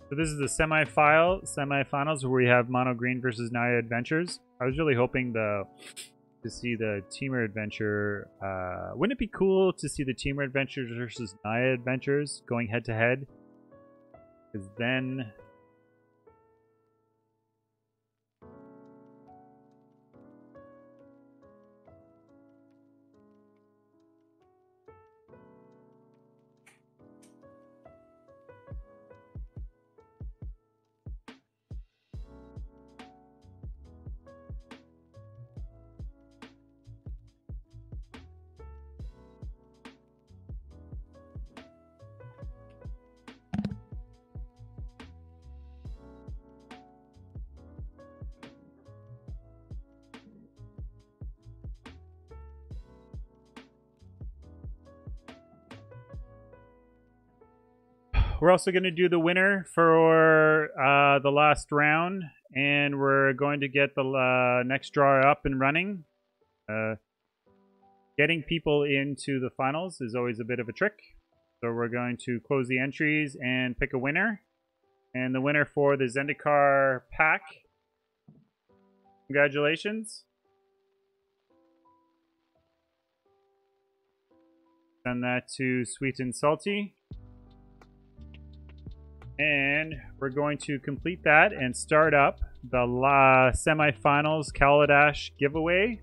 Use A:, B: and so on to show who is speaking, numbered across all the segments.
A: So this is the semifinals where we have Mono Green versus Naya Adventures. I was really hoping to see the Teamer Adventure. Wouldn't it be cool to see the Teamer Adventures versus Naya Adventures going head to head? Because then we're also going to do the winner for the last round, and we're going to get the next draw up and running. Getting people into the finals is always a bit of a trick. So we're going to close the entries and pick a winner. And the winner for the Zendikar pack, congratulations. Send that to Sweet and Salty. And we're going to complete that and start up the semifinals Kaladesh giveaway.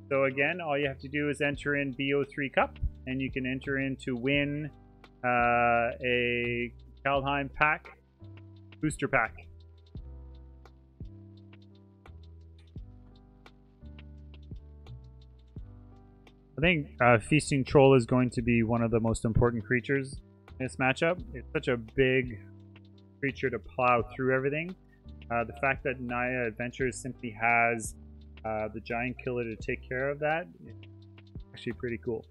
A: So again, all you have to do is enter in BO3 Cup, and you can enter in to win a Kaldheim pack, booster pack. I think Feasting Troll is going to be one of the most important creatures in this matchup. It's such a big creature to plow through everything. The fact that Naya Adventures simply has the Giant Killer to take care of that is actually pretty cool.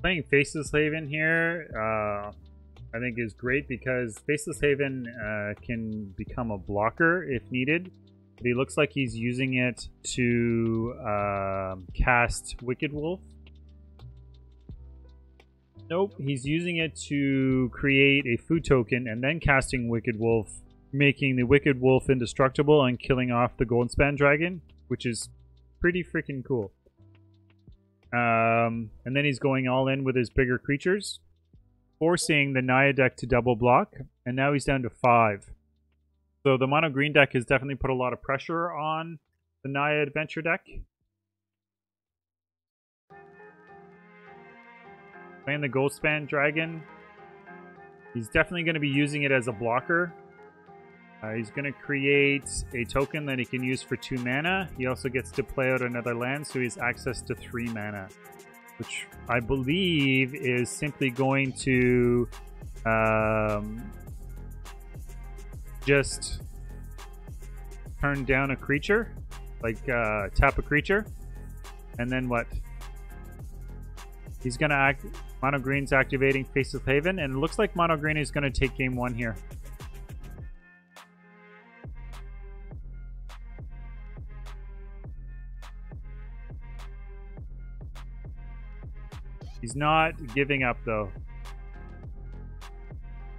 A: Playing Faceless Haven here, I think is great because Faceless Haven can become a blocker if needed. But he looks like he's using it to cast Wicked Wolf. Nope, he's using it to create a food token and then casting Wicked Wolf, making the Wicked Wolf indestructible and killing off the Goldspan Dragon, which is pretty freaking cool. And then he's going all in with his bigger creatures, forcing the Naya deck to double block, and now he's down to 5. So the mono green deck has definitely put a lot of pressure on the Naya Adventure deck. Playing the Goldspan Dragon, he's definitely going to be using it as a blocker. He's going to create a token that he can use for 2 mana. He also gets to play out another land, so he has access to 3 mana. Which I believe is simply going to just turn down a creature. Like tap a creature. And then what? He's going to Mono Green's activating Faceless Haven, and it looks like Mono Green is going to take game 1 here. He's not giving up, though.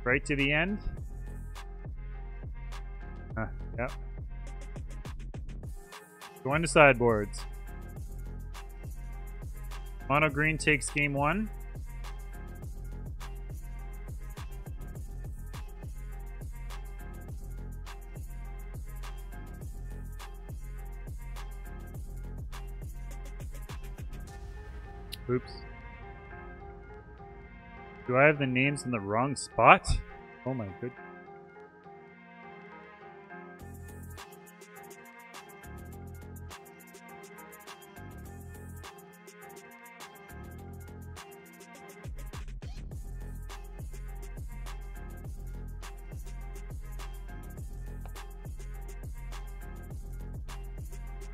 A: Right to the end. Yep. Going to sideboards. Mono Green takes game 1. Oops. Do I have the names in the wrong spot? Oh my goodness.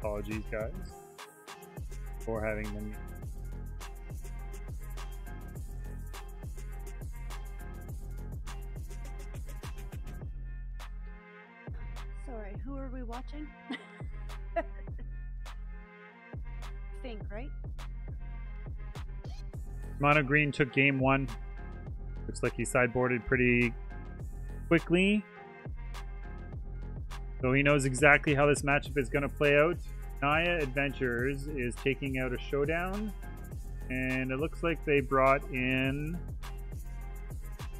A: Apologies, guys, for having them.
B: Sorry, who are we watching? Think, right?
A: Mono Green took game 1. Looks like he sideboarded pretty quickly. So he knows exactly how this matchup is going to play out. Naya Adventures is taking out a showdown. And it looks like they brought in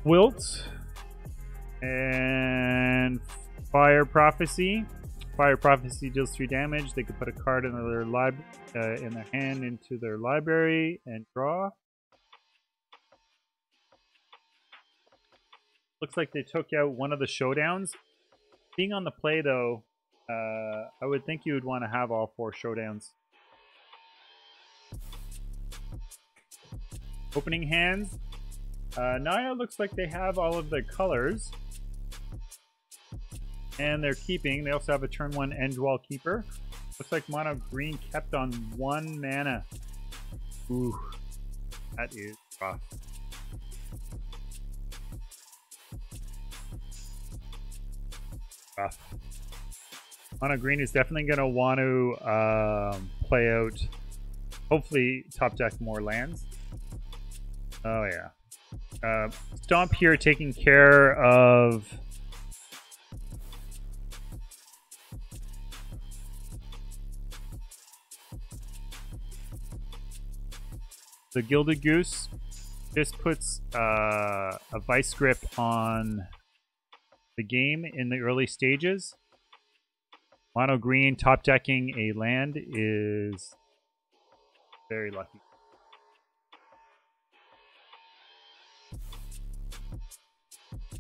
A: Wilt and Fire Prophecy. Fire Prophecy deals 3 damage. They could put a card in their hand into their library and draw. Looks like they took out one of the showdowns. Being on the play, though, I would think you would want to have all 4 showdowns. Opening hands. Naya looks like they have all of their colors. And they're keeping. They also have a turn 1 End Wall Keeper. Looks like Mono Green kept on 1 mana. Ooh. That is rough. Mono Green is definitely going to want to play out, hopefully, top deck more lands. Oh, yeah. Stomp here taking care of the Gilded Goose. This puts a Vice Grip on the game in the early stages. Mono Green top decking a land is very lucky.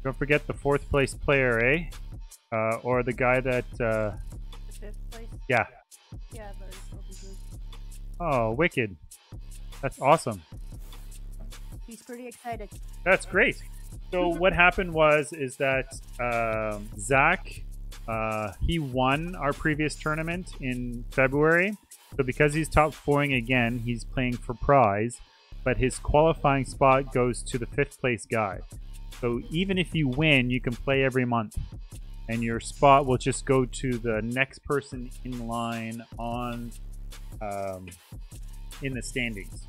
A: Don't forget the 4th place player, eh? Or the guy that...
B: The 5th place?
A: Yeah.
B: Yeah, but it'll be good.
A: Oh, wicked. That's awesome.
B: He's pretty excited.
A: That's great. So what happened is that Zach, he won our previous tournament in February. So because he's top 4ing again, he's playing for prize. But his qualifying spot goes to the 5th place guy. So even if you win, you can play every month. And your spot will just go to the next person in line on in the standings.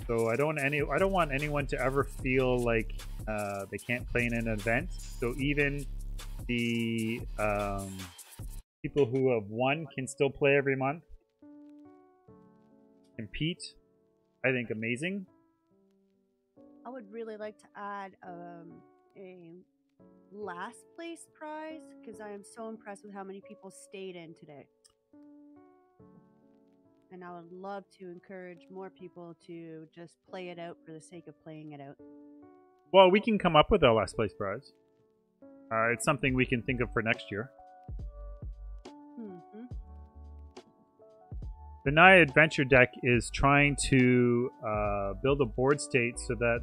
A: So I don't want anyone to ever feel like they can't play in an event. So even the people who have won can still play every month. Compete. I think amazing.
B: I would really like to add a last place prize because I am so impressed with how many people stayed in today. And I would love to encourage more people to just play it out for the sake of playing it out.
A: Well, we can come up with a last place prize. It's something we can think of for next year.
B: Mm-hmm.
A: The Naya Adventure deck is trying to build a board state so that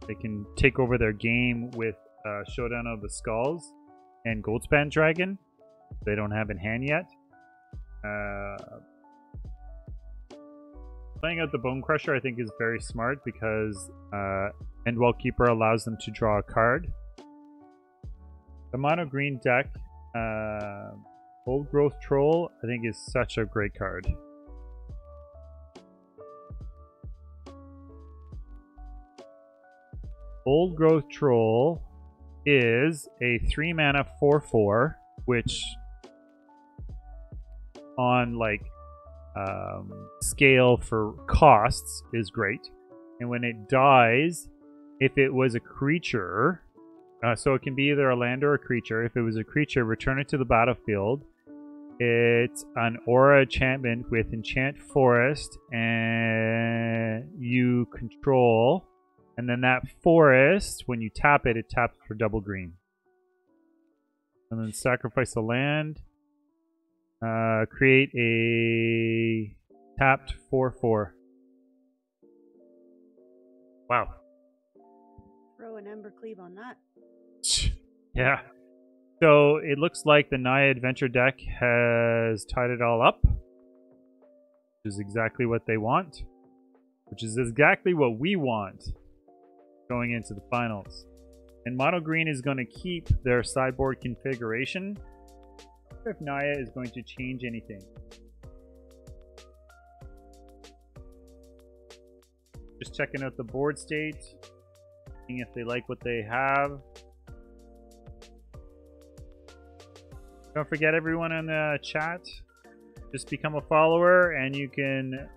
A: they can take over their game with Showdown of the Skulls and Goldspan Dragon. They don't have in hand yet. Playing out the Bone Crusher I think is very smart because Endwell Keeper allows them to draw a card. The mono green deck, Old Growth Troll, I think is such a great card. Old Growth Troll is a 3 mana 4/4, which on like scale for costs is great. And when it dies, if it was a creature, so it can be either a land or a creature. If it was a creature, return it to the battlefield. It's an aura enchantment with Enchant Forest, and you control. And then that forest, when you tap it, it taps for double green. And then sacrifice a land. Create a tapped 4/4. Wow.
B: Throw an Ember Cleave on that.
A: Yeah. So it looks like the Naya Adventure deck has tied it all up, which is exactly what they want, which is exactly what we want going into the finals. And Mono Green is going to keep their sideboard configuration. I wonder if Naya is going to change anything. Just checking out the board state, seeing if they like what they have. Don't forget, everyone in the chat, just become a follower and you can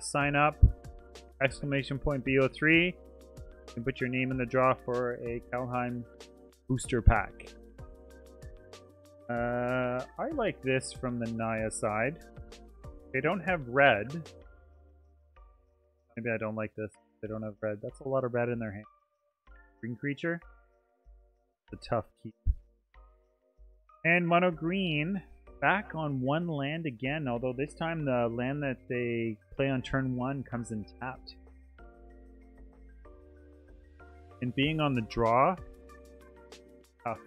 A: sign up, !BO3, and put your name in the draw for a Kaldheim booster pack. I like this from the Naya side. They don't have red. Maybe I don't like this. They don't have red. That's a lot of red in their hand. Green creature. It's a tough keep. And Mono Green back on one land again, although this time the land that they play on turn 1 comes in tapped. And being on the draw, tough.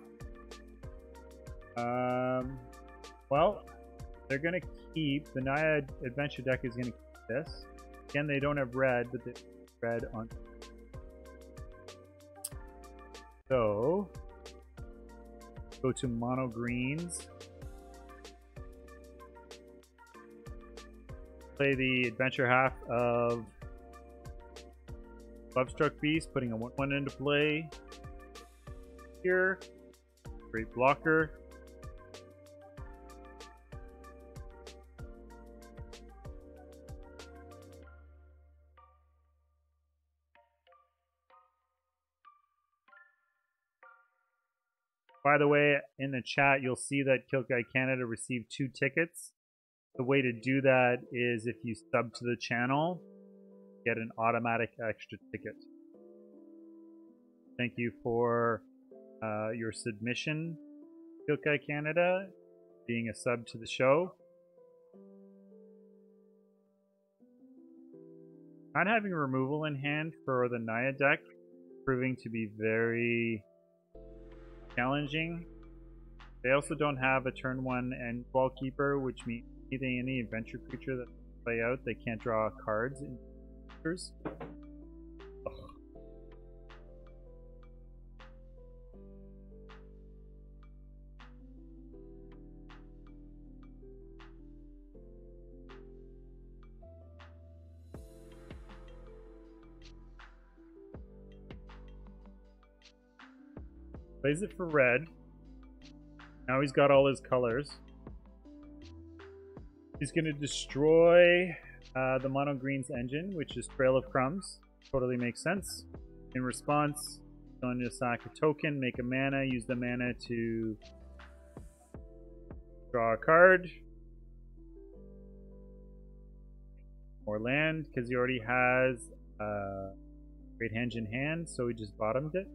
A: Well, they're going to keep, the Naya Adventure deck is going to keep this. Again, they don't have red, but they have red on. So, go to Mono Greens. Play the adventure half of Lovestruck Beast, putting a 1/1 into play here. Great blocker. By the way, in the chat, you'll see that Kilkai Canada received 2 tickets. The way to do that is if you sub to the channel, get an automatic extra ticket. Thank you for your submission, Kilkai Canada, being a sub to the show. Not having removal in hand for the Naya deck, proving to be very challenging. They also don't have a turn 1 end wall keeper, which means any adventure creature that they play out, they can't draw cards in creatures. Plays it for red. Now he's got all his colors. He's going to destroy the Mono Green's engine, which is Trail of Crumbs. Totally makes sense. In response, he's going to sack a token, make a mana, use the mana to draw a card. More land, because he already has Great Henge in hand, so he just bottomed it.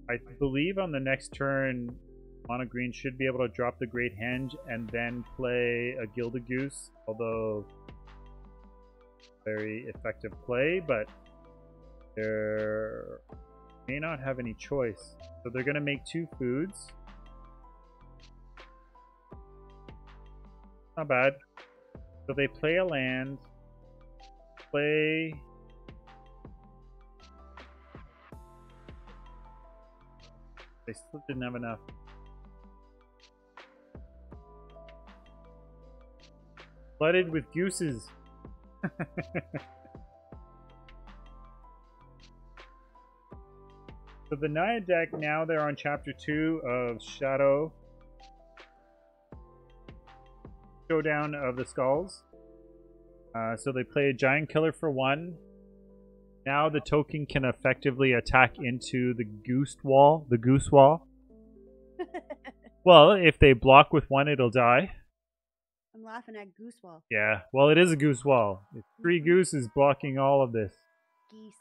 A: I believe on the next turn, Mono Green should be able to drop the Great Henge and then play a Gilded Goose, although very effective play, but they may not have any choice. So they're going to make 2 foods. Not bad. So they play a land, play... They still didn't have enough. Flooded with gooses. So the Naya deck, now they're on chapter 2 of Shadow. Showdown of the Skulls. So they play a Giant Killer for 1. Now the token can effectively attack into the goose wall. Well, if they block with 1, it'll die.
B: I'm laughing at goose wall.
A: Yeah, well, it is a goose wall. It's 3 gooses blocking all of this.
B: Geese.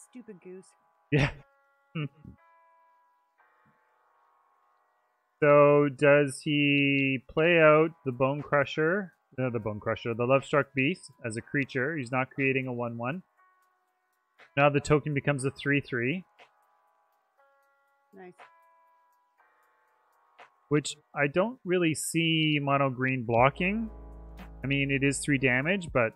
B: Stupid goose.
A: Yeah. So does he play out the Bone Crusher? No, the Bone Crusher, the Lovestruck Beast as a creature. He's not creating a 1/1. Now the token becomes a 3/3.
B: Nice.
A: Which I don't really see mono green blocking. I mean, it is 3 damage, but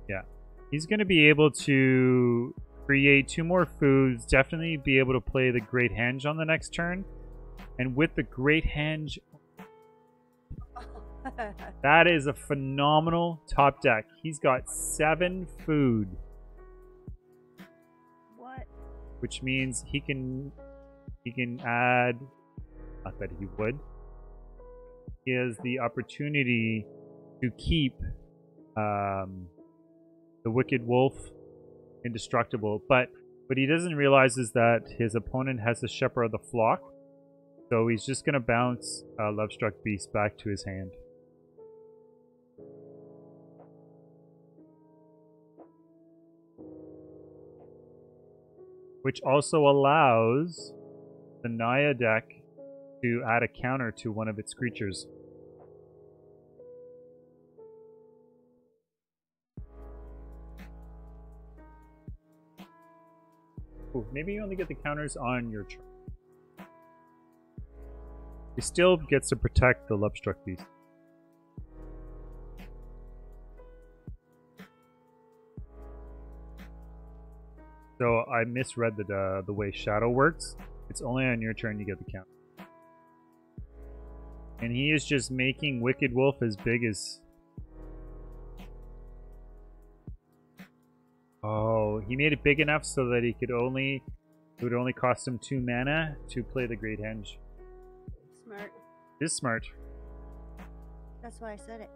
A: yeah. He's going to be able to create 2 more foods, definitely be able to play the Great Henge on the next turn. And with the Great Henge, that is a phenomenal top deck. He's got 7 food.
B: What?
A: Which means he can add, not that he would, he has the opportunity to keep the Wicked Wolf indestructible. But what he doesn't realize is that his opponent has a Shepherd of the Flock. So he's just going to bounce Lovestruck Beast back to his hand. Which also allows the Naya deck to add a counter to one of its creatures. Ooh, maybe you only get the counters on your turn. He still gets to protect the Lovestruck Beast. So I misread the way Shadow works. It's only on your turn you get the count. And he is just making Wicked Wolf as big as... Oh, he made it big enough so that he could only... It would only cost him 2 mana to play the Great Henge.
B: Smart.
A: It is smart.
B: That's why I said it.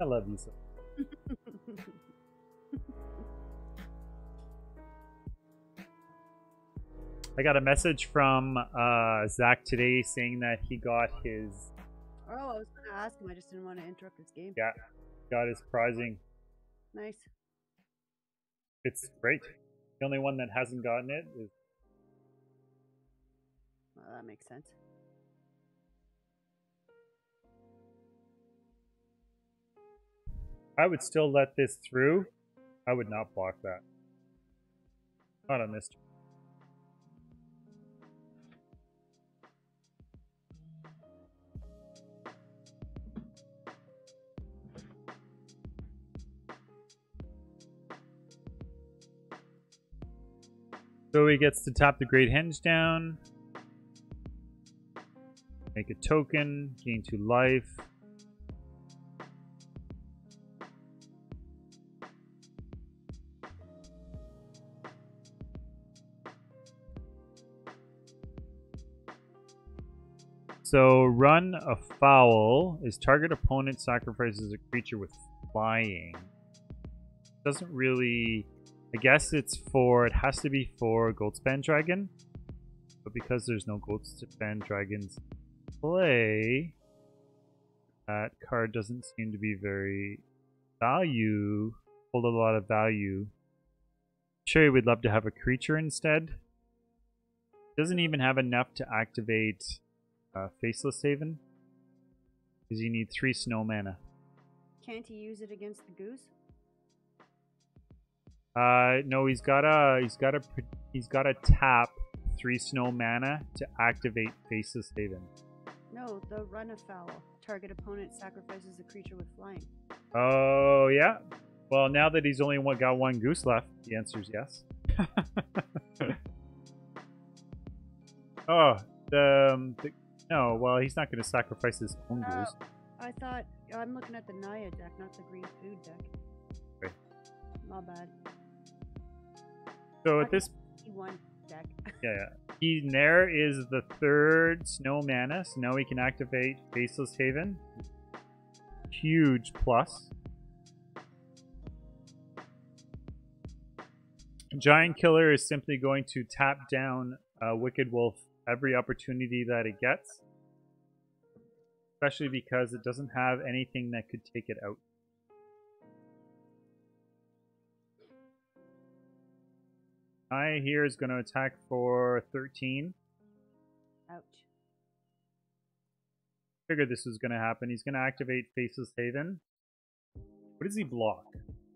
A: I love you so. I got a message from Zach today saying that he got his...
B: Oh, I was going to ask him. I just didn't want to interrupt his game.
A: Yeah, got his prizing.
B: Nice.
A: It's great. The only one that hasn't gotten it is...
B: Well, that makes sense.
A: I would still let this through. I would not block that. Not on this turn. So he gets to tap the Great Henge down. Make a token. Gain 2 life. So run afoul is target opponent sacrifices a creature with flying. Doesn't really... I guess it's for... It has to be for Goldspan Dragon. But because there's no Goldspan Dragons play, that card doesn't seem to be very hold a lot of value. Sure, we'd love to have a creature instead. Doesn't even have enough to activate Faceless Haven, because you need 3 snow mana.
B: Can't he use it against the goose?
A: No, he's gotta tap 3 snow mana to activate Faceless Haven.
B: No, the run afoul. Target opponent sacrifices a creature with flying.
A: Oh yeah. Well, now that he's only got 1 goose left, the answer is yes. Oh, no. Well, he's not going to sacrifice his own goose.
B: I thought I'm looking at the Naya deck, not the green food deck.
A: Okay.
B: My bad.
A: So at this
B: one deck.
A: Yeah. Nair is the 3rd snow mana, so now we can activate Faceless Haven. Huge plus. Giant Killer is simply going to tap down Wicked Wolf every opportunity that it gets. Especially because it doesn't have anything that could take it out. I here is going to attack for 13.
B: Ouch.
A: Figured this was going to happen. He's going to activate Faceless Haven. What does he block?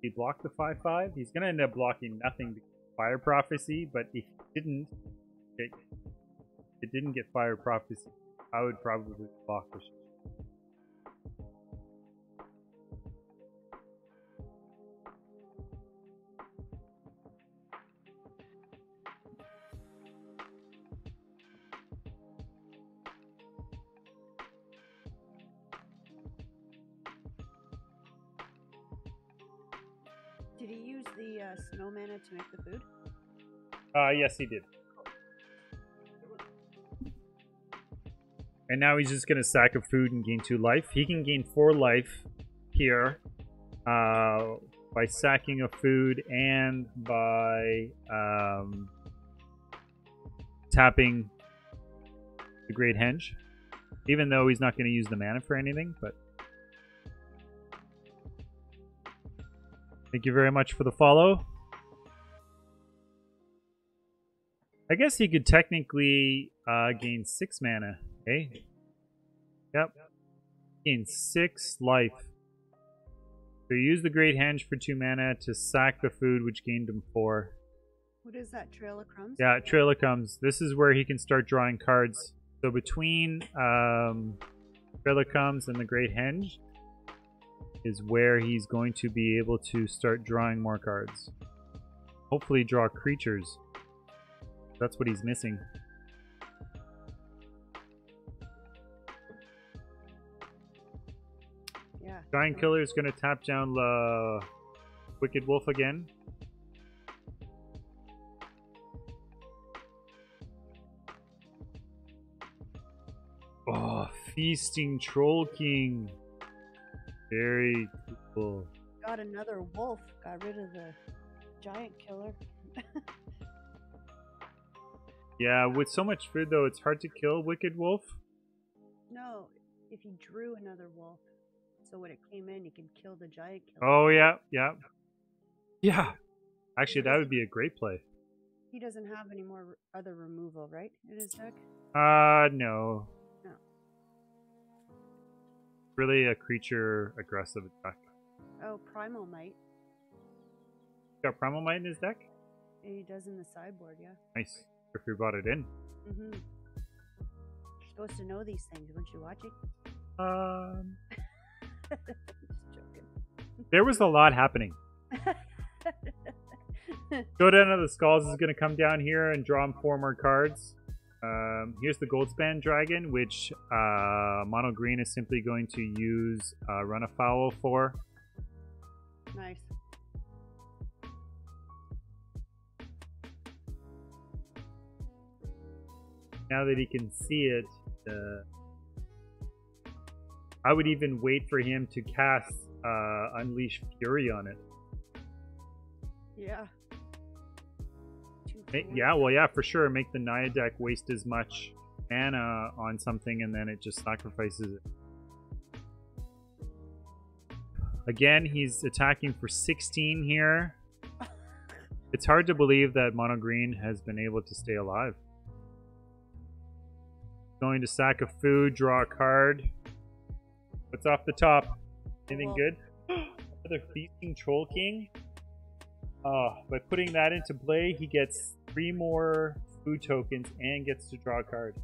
A: He blocked the 5/5. He's going to end up blocking nothing because of Fire Prophecy, but if it didn't get Fire Prophecy, I would probably block the shit.
B: Did he use the snow mana to make the food?
A: Yes, he did. And now he's just going to sack a food and gain 2 life. He can gain 4 life here by sacking a food and by tapping the Great Henge. Even though he's not going to use the mana for anything, but... Thank you very much for the follow. I guess he could technically gain 6 mana. Okay. Yep. Gain 6 life. So you use the Great Henge for 2 mana to sack the food, which gained him 4.
B: What is that? Trail of Crumbs?
A: Yeah, Trail of Crumbs. This is where he can start drawing cards. So between Trail of Crumbs and the Great Henge is where he's going to be able to start drawing more cards. Hopefully draw creatures. That's what he's missing.
B: Yeah.
A: Giant Killer is going to tap down the Wicked Wolf again. Oh, Feasting Troll King. Very cool.
B: Got another wolf. Got rid of the Giant Killer.
A: Yeah, with so much food though, it's hard to kill Wicked Wolf.
B: No, if he drew another wolf, so when it came in, he could kill the Giant Killer.
A: Oh yeah, yeah. Yeah. Actually, that would be a great play.
B: He doesn't have any more other removal, right, in his deck?
A: No.
B: No.
A: Really a creature aggressive attack.
B: Oh, Primal Might.
A: Got Primal Might in his deck?
B: He does in the sideboard, yeah.
A: Nice. If we brought it in.
B: Mm-hmm. You're supposed to know these things. Weren't you watching? Just joking.
A: There was a lot happening. Showdown of the Skulls is going to come down here and draw him 4 more cards. Here's the Goldspan Dragon, which Mono Green is simply going to use Run Afoul for.
B: Nice.
A: Now that he can see it, I would even wait for him to cast Unleash Fury on it.
B: Yeah.
A: Yeah, well, yeah, for sure. Make the Naya deck waste as much mana on something and then it just sacrifices it. Again, he's attacking for 16 here. It's hard to believe that Mono Green has been able to stay alive. Going to sack a food, draw a card. What's off the top? Anything good? Another Feasting Troll King. By putting that into play, he gets 3 more food tokens and gets to draw a card.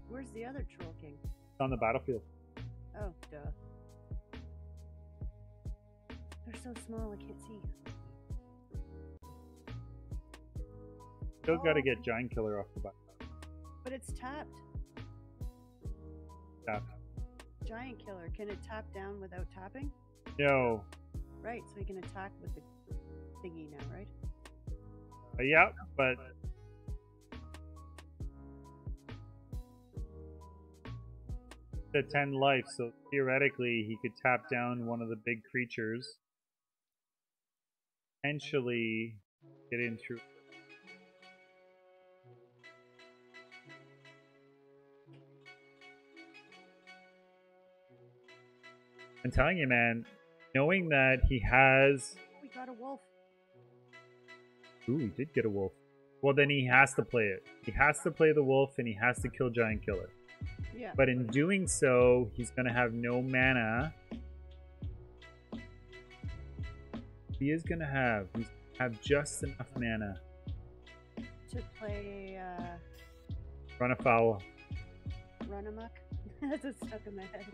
B: Where's the other Troll King?
A: It's on the battlefield.
B: Oh, duh. They're so small, I can't see.
A: Still gotta get Giant Killer off the back.
B: But it's tapped.
A: Tap.
B: Giant Killer, can it tap down without tapping?
A: No.
B: Right, so he can attack with the thingy now, right?
A: Yeah, but it's at 10 life, so theoretically he could tap down one of the big creatures. Potentially get in through. I'm telling you, man, knowing that he has...
B: We got a wolf.
A: Ooh, he did get a wolf. Well, then he has to play it. He has to play the wolf, and he has to kill Giant Killer.
B: Yeah.
A: But in doing so, he's going to have no mana. He is going to have just enough mana.
B: To play
A: Run afoul.
B: Run Amok. That's what's stuck in my head.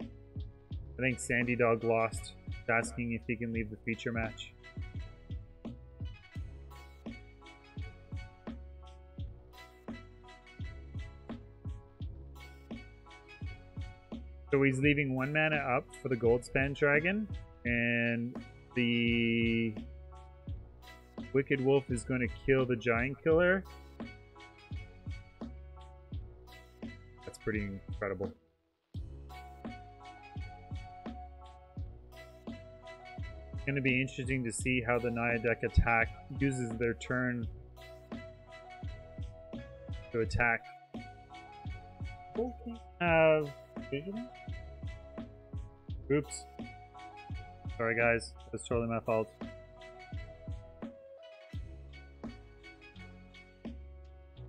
A: I think Sandy Dog lost. He's asking if he can leave the feature match. So he's leaving 1 mana up for the Goldspan Dragon, and the Wicked Wolf is going to kill the Giant Killer. That's pretty incredible. It's going to be interesting to see how the Naya deck uses their turn to attack. Have vision? Oops. Sorry guys, that's totally my fault.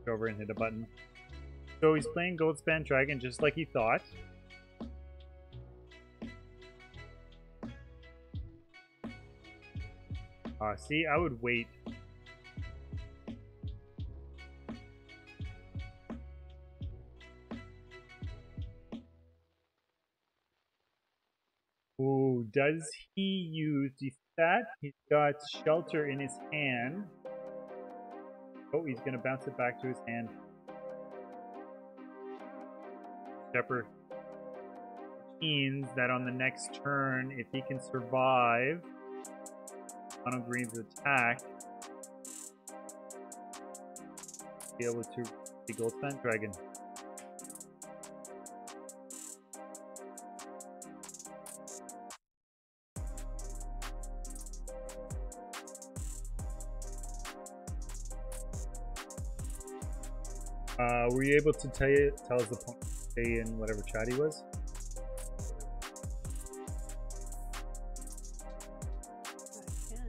A: Go over and hit a button. So he's playing Goldspan Dragon just like he thought. See, I would wait. Ooh, does he use that? He's got Shelter in his hand. Oh, he's gonna bounce it back to his hand. Shepherd. Which means that on the next turn, if he can survive Mono Green's attack, be able to the Goldspan Dragon. Were you able to tell us the point in whatever chat he was?
B: I can.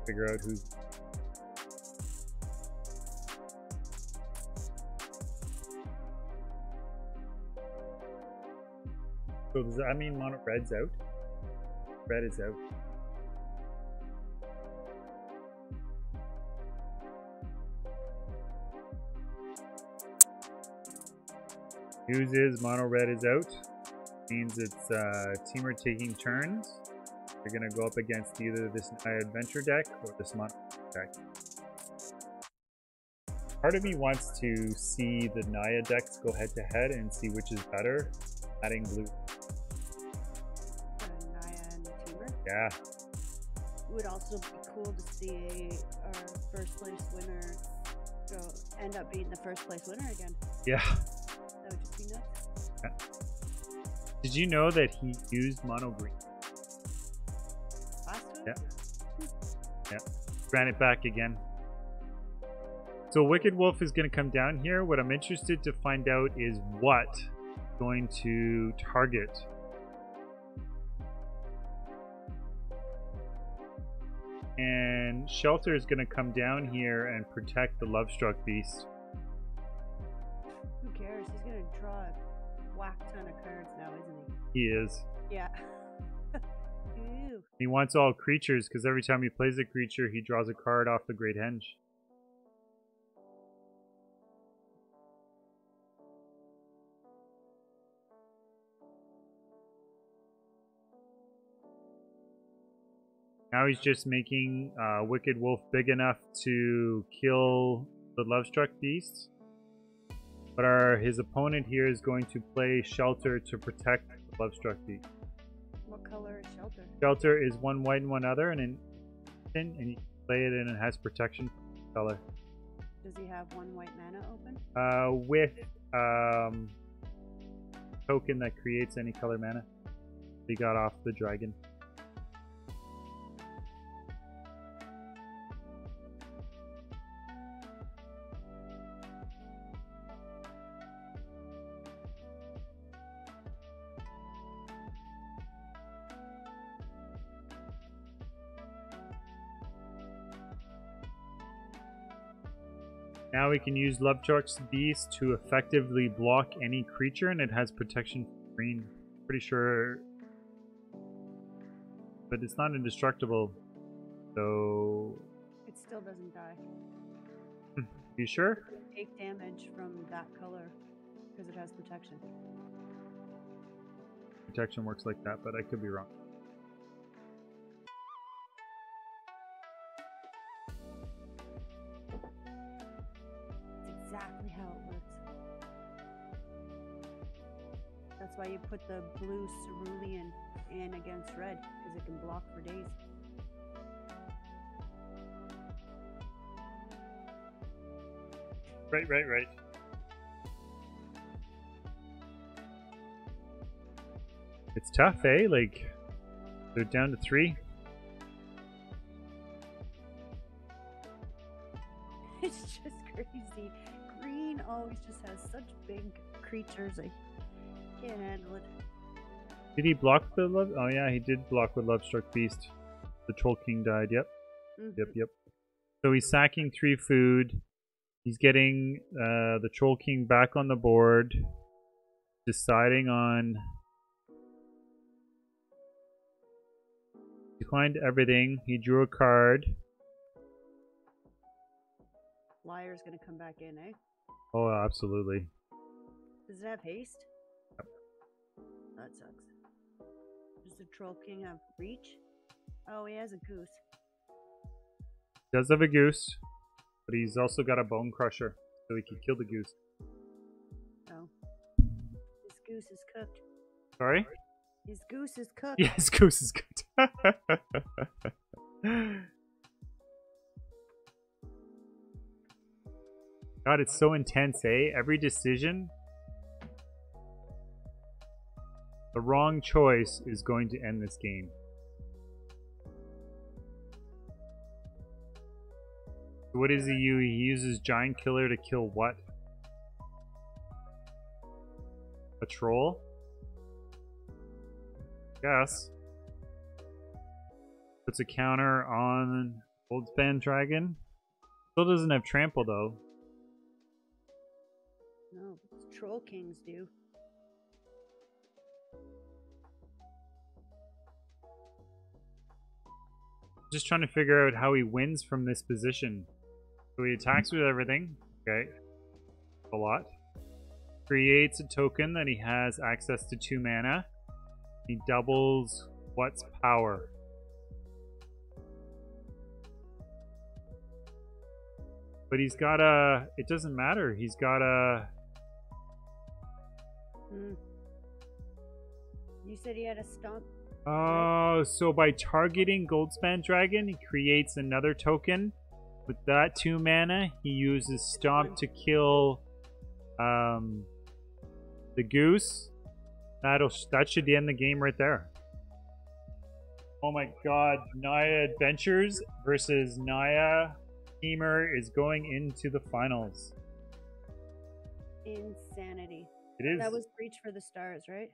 A: Figure out who's. So does that mean Mono Red's out? Red is out. News is Mono Red is out. Means it's teamer taking turns. They're gonna go up against either this Naya Adventure deck or this Mono deck. Part of me wants to see the Naya decks go head to head and see which is better. Adding blue.
B: Naya and the teamer.
A: Yeah.
B: It would also be cool to see our first place winner end up being the first place winner again.
A: Yeah.
B: That would just be nuts.
A: Yeah. Did you know that he used Mono Green?
B: Last time?
A: Yeah. Yeah. Ran it back again. So Wicked Wolf is going to come down here. What I'm interested to find out is what going to target. And Shelter is going to come down here and protect the Lovestruck Beast.
B: Who cares? He's going to draw a whack ton of cards now, isn't he?
A: He is.
B: Yeah. Ew.
A: He wants all creatures because every time he plays a creature, he draws a card off the Great Henge. Now he's just making Wicked Wolf big enough to kill the Lovestruck Beast. But his opponent here is going to play Shelter to protect the Lovestruck Beast.
B: What color is Shelter?
A: Shelter is 1 white and 1 other, and you can play it and it has protection color.
B: Does he have 1 white mana open?
A: With token that creates any color mana. He got off the dragon. Now we can use Lovestruck's Beast to effectively block any creature, and it has protection from green. Pretty sure, but it's not indestructible, so
B: It still doesn't die.
A: you sure?
B: Take damage from that color because it has protection.
A: Protection works like that, but I could be wrong.
B: That's exactly how it works. That's why you put the blue cerulean in against red, because it can block for days.
A: Right. It's tough, eh? Like, they're down to 3.
B: It's just crazy. Green always just has such big creatures. I can't handle it.
A: Did he block the love? Oh yeah, he did block with Lovestruck Beast. The Troll King died. Yep. Yep. So he's sacking 3 food. He's getting the Troll King back on the board. Deciding on... Declined everything. He drew a card.
B: Liar's gonna come back in, eh?
A: Oh, absolutely.
B: Does it have haste? Yep. That sucks. Does the Troll King have reach? Oh, he has a goose.
A: He does have a goose, but he's also got a Bone Crusher, so he can kill the goose.
B: Oh. His goose is cooked.
A: Sorry?
B: His goose is cooked.
A: Yeah, his goose is cooked. God, it's so intense, eh? Every decision, the wrong choice is going to end this game. What does he use? He uses Giant Killer to kill what? A troll? Yes. Puts a counter on Goldspan Dragon. Still doesn't have trample though.
B: No, Troll Kings do.
A: Just trying to figure out how he wins from this position. So he attacks with everything. Okay. A lot. Creates a token that he has access to 2 mana. He doubles what's power? But he's got a... It doesn't matter. He's got a...
B: You said he had a stomp.
A: Oh, so by targeting Goldspan Dragon, he creates another token. With that 2 mana, he uses Stomp to kill the goose. That should end the game right there. Oh my god, Naya Adventures versus Naya Teamer is going into the finals.
B: Insanity.
A: It is.
B: That was Reach for the Stars, right?